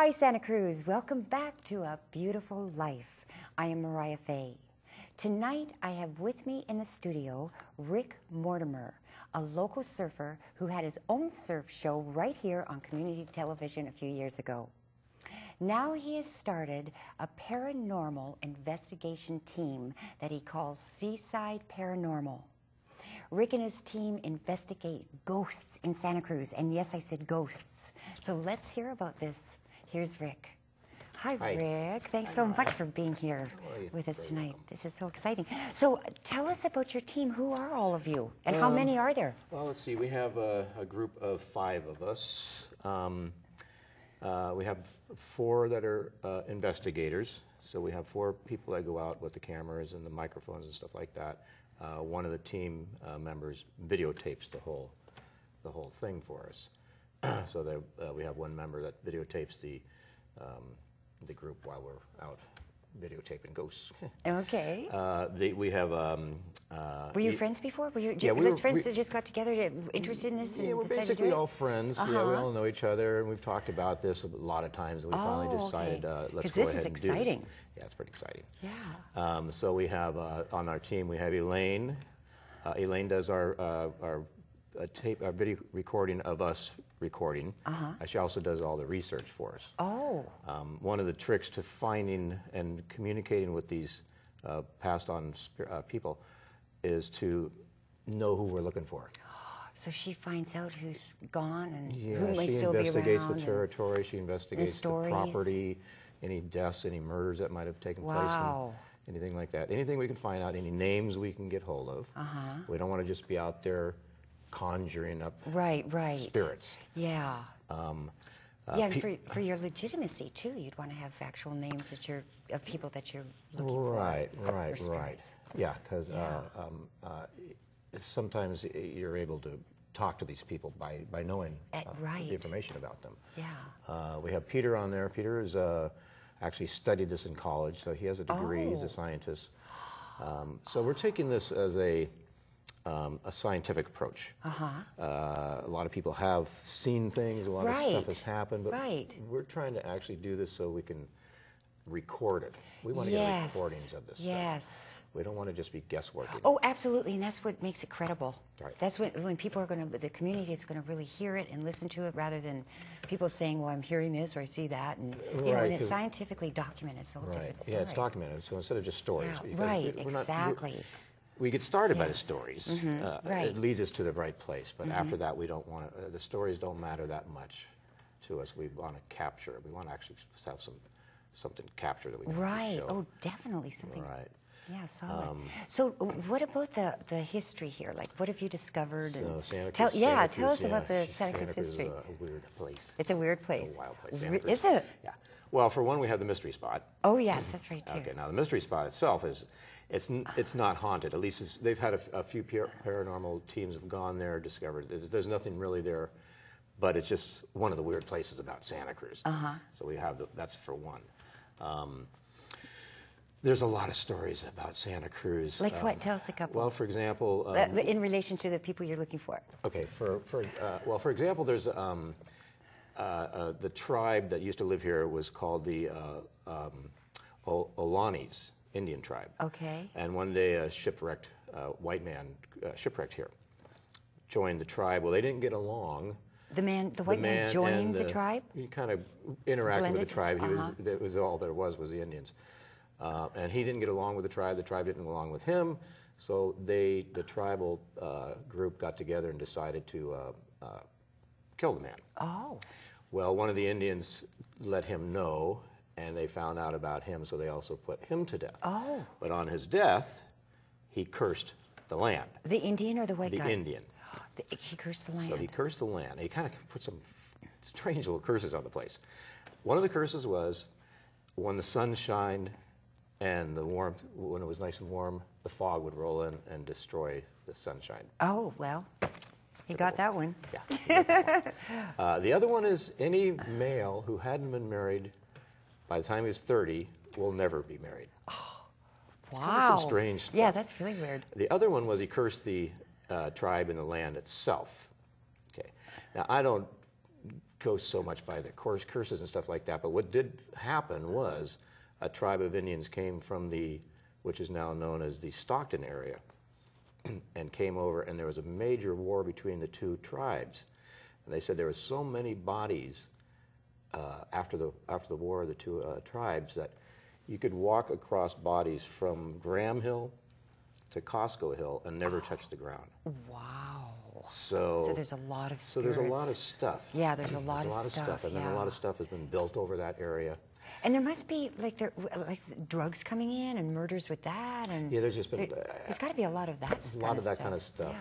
Hi, Santa Cruz. Welcome back to A Beautiful Life. I am Mariah Faye. Tonight, I have with me in the studio Rick Mortimer, a local surfer who had his own surf show right here on community television a few years ago. Now he has started a paranormal investigation team that he calls Seaside Paranormal. Rick and his team investigate ghosts in Santa Cruz, and yes, I said ghosts. So let's hear about this. Here's Rick. Hi, Rick. Thanks so much for being here with us tonight. This is so exciting. So tell us about your team. Who are all of you, and how many are there? Well, let's see. We have a group of 5 of us. We have 4 that are investigators. So we have 4 people that go out with the cameras and the microphones and stuff like that. One of the team members videotapes the whole thing for us. So that we have one member that videotapes the group while we're out videotaping ghosts. Okay. We have. Were you friends before? Were you? Yeah, we were friends that just got together, interested in this, and yeah, we're decided basically to do it? all friends. Yeah, we all know each other, and we've talked about this a lot of times. And we finally decided let's go ahead and do this. Yeah, it's pretty exciting. Yeah. So we have on our team we have Elaine. Elaine does our video recording of us recording. She also does all the research for us. Oh. One of the tricks to finding and communicating with these passed on people is to know who we're looking for. So she finds out who's gone and who may she still be around. She investigates the territory. She investigates the property, any deaths, any murders that might have taken place. And anything like that. Anything we can find out, any names we can get hold of. We don't want to just be out there conjuring up spirits. Yeah. Yeah, and for your legitimacy too, you'd want to have actual names of people that you're looking for. Right. Yeah, because sometimes you're able to talk to these people by knowing the information about them. Yeah. We have Peter on there. Peter is actually studied this in college, so he has a degree. He's a scientist. So we're taking this as a scientific approach. A lot of people have seen things, a lot of stuff has happened, but we're trying to actually do this so we can record it. We want to get recordings of this stuff. We don't want to just be guessworking. Oh, absolutely, and that's what makes it credible. Right. That's when people are going to, the community is going to really hear it and listen to it, rather than people saying, well, I'm hearing this or I see that, and you know, when it's scientifically documented, it's a whole different story. Yeah, it's documented, so instead of just stories. Yeah, exactly. We get started by the stories. It leads us to the right place, but after that, we don't want to. The stories don't matter that much to us. We want to capture it. We want to actually have something captured that we can show. Oh, definitely something. Yeah, solid. So, what about the history here? Like, what have you discovered? So, and tell us about the Santa Cruz history. Santa Cruz is a weird place. It's a weird place. It's a wild place. Santa Cruz. Is it? Yeah. Well, for one, we have the mystery spot. Oh, yes, that's right too. Okay. Now, the mystery spot itself it's not haunted. At least they've had a few paranormal teams have gone there, discovered there's nothing really there, but it's just one of the weird places about Santa Cruz. So we have that's for one. There's a lot of stories about Santa Cruz. Like what? Tell us a couple. Well, for example, in relation to the people you're looking for. Okay. For example, there's the tribe that used to live here was called the Olanis Indian tribe. Okay. And one day a shipwrecked white man shipwrecked here, joined the tribe. Well, they didn't get along. The white man joined the tribe? He kind of interacted with the tribe. That was all there was the Indians. And he didn't get along with the tribe didn't get along with him, so the tribal group got together and decided to kill the man. Oh. Well, one of the Indians let him know, and they found out about him, so they also put him to death. Oh. But on his death, he cursed the land. The Indian or the white guy? The Indian. He cursed the land. So he cursed the land. He kind of put some strange little curses on the place. One of the curses was when the sun shined and the warmth, when it was nice and warm, the fog would roll in and destroy the sunshine. Oh, well, he got that one. Yeah. The other one is any male who hadn't been married by the time he was 30 will never be married. Oh, wow. Kind of some strange stuff. Yeah, that's really weird. The other one was he cursed the tribe and the land itself. Okay. Now, I don't go so much by the curses and stuff like that. But what did happen was a tribe of Indians came from which is now known as the Stockton area, and came over, and there was a major war between the two tribes. And they said there were so many bodies after the war of the two tribes that you could walk across bodies from Graham Hill to Costco Hill and never touch the ground. Wow. So there's a lot of spirits. So there's a lot of stuff. Yeah, there's a lot of stuff. And then a lot of stuff has been built over that area. And there must be like drugs coming in and murders with that, and yeah, there's just been there's got to be a lot of that. A lot of that kind of stuff.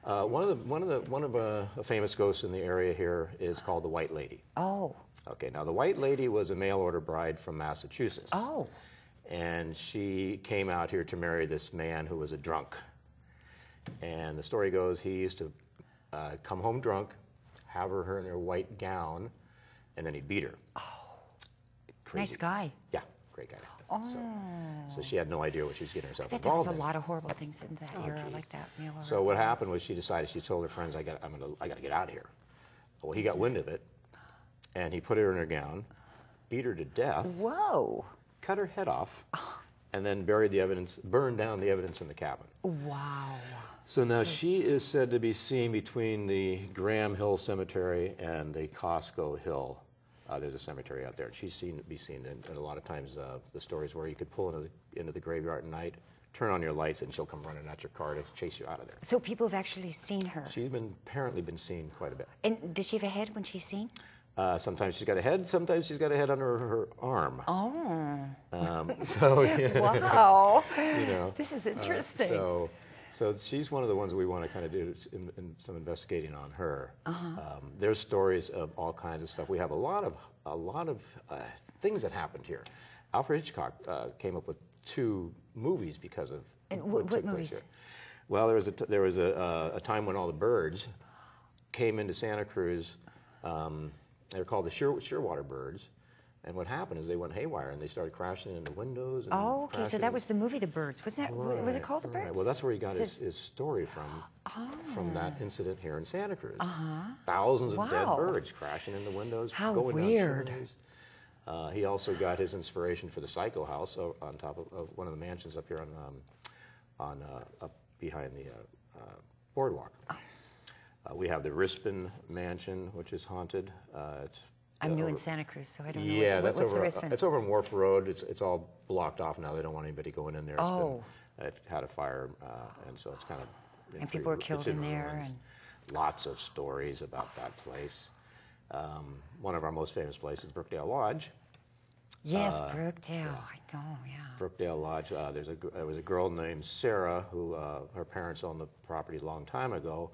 Yeah. One of the famous ghosts in the area here is called the White Lady. Oh. Okay. Now the White Lady was a mail order bride from Massachusetts. Oh. And she came out here to marry this man who was a drunk. And the story goes he used to come home drunk, have her in her white gown, and then he'd beat her. Oh. Crazy. Nice guy. Yeah, great guy. Oh. So she had no idea what she was getting herself I bet there involved was in. a lot of horrible things in that era geez. like that. Mail order So what brides. happened was she decided, she told her friends, I got to get out of here. Well, he got wind of it, and he put her in her gown, beat her to death, Whoa. cut her head off, and then burned down the evidence in the cabin. Wow. So now she is said to be seen between the Graham Hill Cemetery and the Costco Hill. There's a cemetery out there, and she's seen to be seen. And a lot of times, the stories where you could pull into the graveyard at night, turn on your lights, and she'll come running at your car to chase you out of there. So people have actually seen her. She's apparently been seen quite a bit. And does she have a head when she's seen? Sometimes she's got a head. Sometimes she's got a head under her arm. Oh. So yeah, Wow. you know, This is interesting. So she's one of the ones we want to kind of do some investigating on her. There's stories of all kinds of stuff. We have a lot of things that happened here. Alfred Hitchcock came up with 2 movies because of what took place movies? here. Well, there was a time when all the birds came into Santa Cruz. They were called the Shearwater birds. And what happened is they went haywire and they started crashing into windows. And Oh, okay. So that was the movie The Birds. Wasn't that? Was it called The Birds? Right. Well, that's where he got his story from that incident here in Santa Cruz. Thousands of dead birds crashing into windows, How going weird. down chimneys. He also got his inspiration for the Psycho House on top of one of the mansions up here up behind the boardwalk. We have the Rispin Mansion, which is haunted. I'm new in Santa Cruz, so I don't know. Yeah, what's that's the over. Rispin? It's over on Wharf Road. It's all blocked off now. They don't want anybody going in there. Oh. It had a fire, and so it's kind of. And people were killed in there, ruins. and Lots of stories about that place. One of our most famous places, Brookdale Lodge. yes, Brookdale. I know. Yeah. Brookdale Lodge. There was a girl named Sarah who her parents owned the property a long time ago,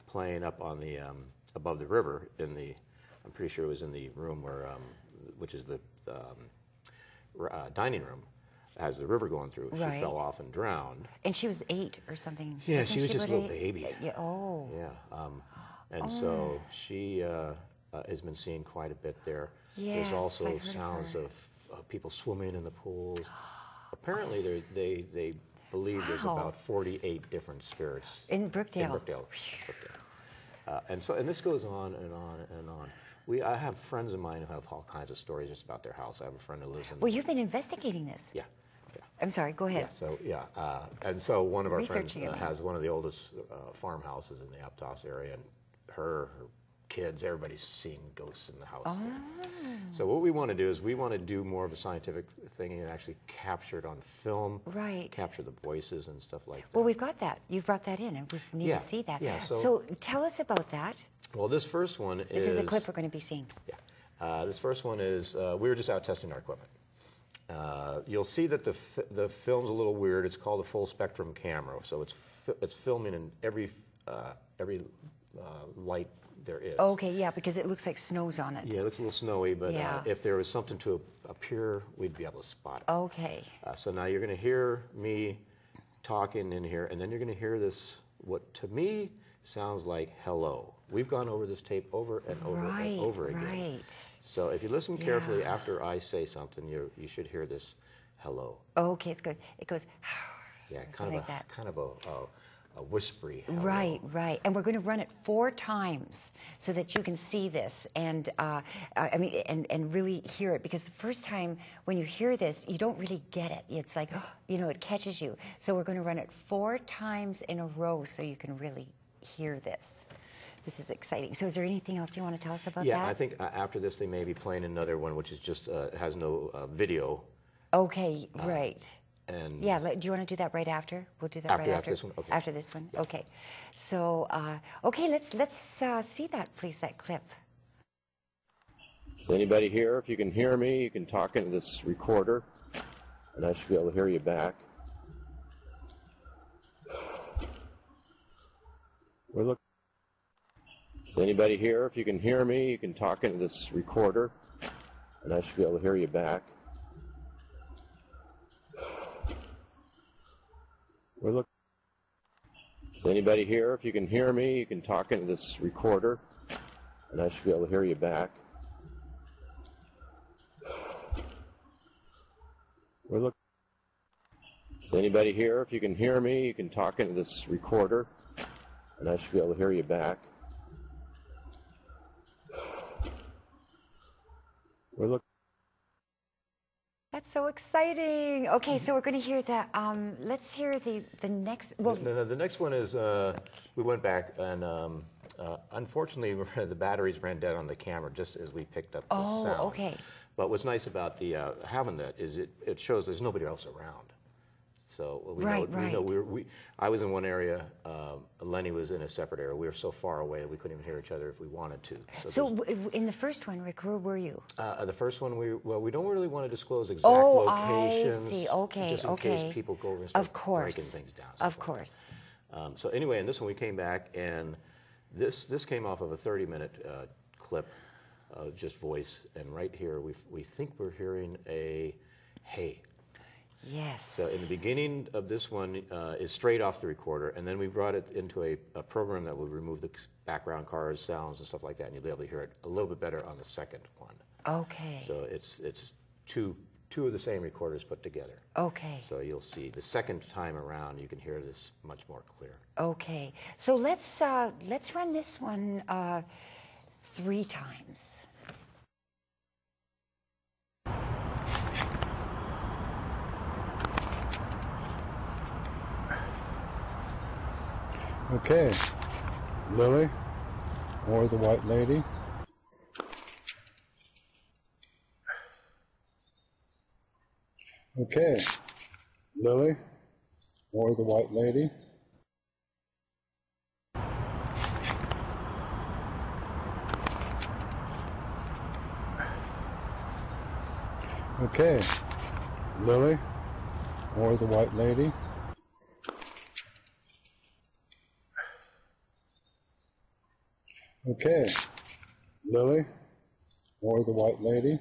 playing up on the above the river in the. I'm pretty sure it was in the room where, which is the dining room, has the river going through. Right. She fell off and drowned. And she was 8 or something. Yeah, Wasn't she was just a little about 8? baby. Yeah. Oh. Yeah, and so she has been seen quite a bit there. Yes, There's also I've heard of sounds her. of people swimming in the pools. Apparently, they believe there's Wow. about 48 different spirits In Brookdale. In Brookdale. And this goes on and on and on. I have friends of mine who have all kinds of stories just about their house. I have a friend who lives in. Well, you've been investigating this. Yeah. I'm sorry. Go ahead. And so one of our friends Researching it. has one of the oldest farmhouses in the Aptos area, and her kids, everybody's seeing ghosts in the house. There. So what we want to do is we want to do more of a scientific thing and actually capture it on film. Right. Capture the voices and stuff like that. Well, we've got that. You've brought that in, and we need Yeah, to see that. yeah, So tell us about that. Well, this first one is. This is a clip we're going to be seeing. Yeah. This first one is, we were just out testing our equipment. You'll see that the film's a little weird. It's called a full spectrum camera, so it's filming in every light there is. Okay, yeah, because it looks like snow's on it. Yeah, it looks a little snowy, but Yeah. if there was something to appear, we'd be able to spot it. Okay. So now you're going to hear me talking in here, and then you're going to hear this, what to me sounds like hello. We've gone over this tape over and over and over again. Right. So if you listen carefully after I say something, you should hear this hello. Okay, it goes. Yeah, something like that. kind of whispery hello. Right, right. And we're going to run it 4 times so that you can see this and and really hear it, because the first time when you hear this, you don't really get it. It's like, you know, it catches you. So we're going to run it 4 times in a row so you can really hear this. This is exciting. So is there anything else you want to tell us about that? Yeah, I think after this they may be playing another one, which is just has no video. Okay, right. And yeah, do you want to do that right after? We'll do that after, right after this one. Okay. After this one, yeah. okay. So, okay, let's see that, please, that clip. Is anybody here? If you can hear me, you can talk into this recorder, and I should be able to hear you back. We're looking. Is anybody here? If you can hear me, you can talk into this recorder, and I should be able to hear you back. We're looking. Is anybody here? If you can hear me, you can talk into this recorder, and I should be able to hear you back. We're looking. Is anybody here? If you can hear me, you can talk into this recorder, and I should be able to hear you back. We're looking. That's so exciting. Okay, so we're going to hear that. Let's hear the next. Well, the next one is we went back and unfortunately the batteries ran dead on the camera just as we picked up the sound. Oh, okay. But what's nice about the having that is it shows there's nobody else around. So we know I was in one area, Lenny was in a separate area. We were so far away we couldn't even hear each other if we wanted to. So in the first one, Rick, where were you? The first one, we don't really want to disclose exact locations. I see. Okay, just in case people go over and of start course. breaking things down. Of course. So anyway, in this one we came back, and this came off of a 30-minute clip of just voice, and right here we think we're hearing a hey. Yes. So in the beginning of this one is straight off the recorder, and then we brought it into a program that will remove the background cars, sounds, and stuff like that, and you'll be able to hear it a little bit better on the second one. Okay. So it's two of the same recorders put together. Okay. So you'll see the second time around you can hear this much more clear. Okay. So let's run this one 3 times. Okay, Lily, or the White Lady. Okay, Lily, or the White Lady. Okay, Lily, or the White Lady. Okay, Lily, or the White Lady.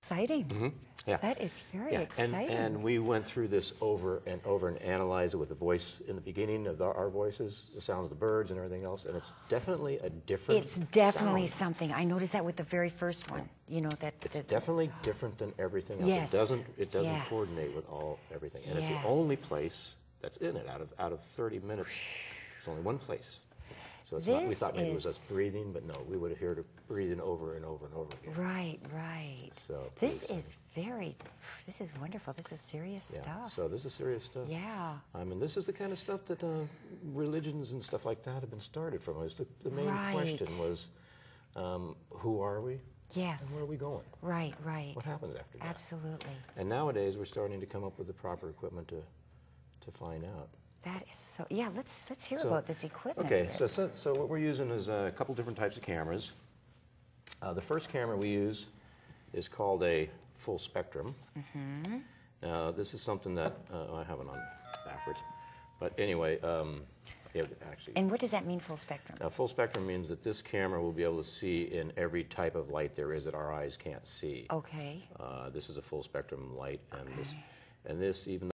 Exciting. Mm-hmm. Yeah. That is very exciting. And we went through this over and over and analyzed it with the voice in the beginning of our voices, the sounds of the birds and everything else, and it's definitely a different It's definitely sound. something. I noticed that with the very first one. You know that. It's definitely different than everything else. Yes. It doesn't Yes. coordinate with everything, and it's Yes. the only place that's in it out of 30 minutes. It's only one place. So it's not, we thought maybe it was us breathing, but no, we would have heard it breathing over and over and over again. Right, right. So this is wonderful. This is serious stuff. So this is serious stuff. Yeah. I mean, this is the kind of stuff that religions and stuff like that have been started from. The main question was, who are we? Yes. And where are we going? Right, right. What happens after that? Absolutely. And nowadays, we're starting to come up with the proper equipment to find out. That is so. Yeah, let's hear about this equipment. Okay, so what we're using is a couple different types of cameras. The first camera we use is called a full spectrum. Mm-hmm. Now, this is something that I have it on backwards, but anyway, actually. And what does that mean, full spectrum? Full spectrum means that this camera will be able to see in every type of light there is that our eyes can't see. Okay. This is a full spectrum light, and this even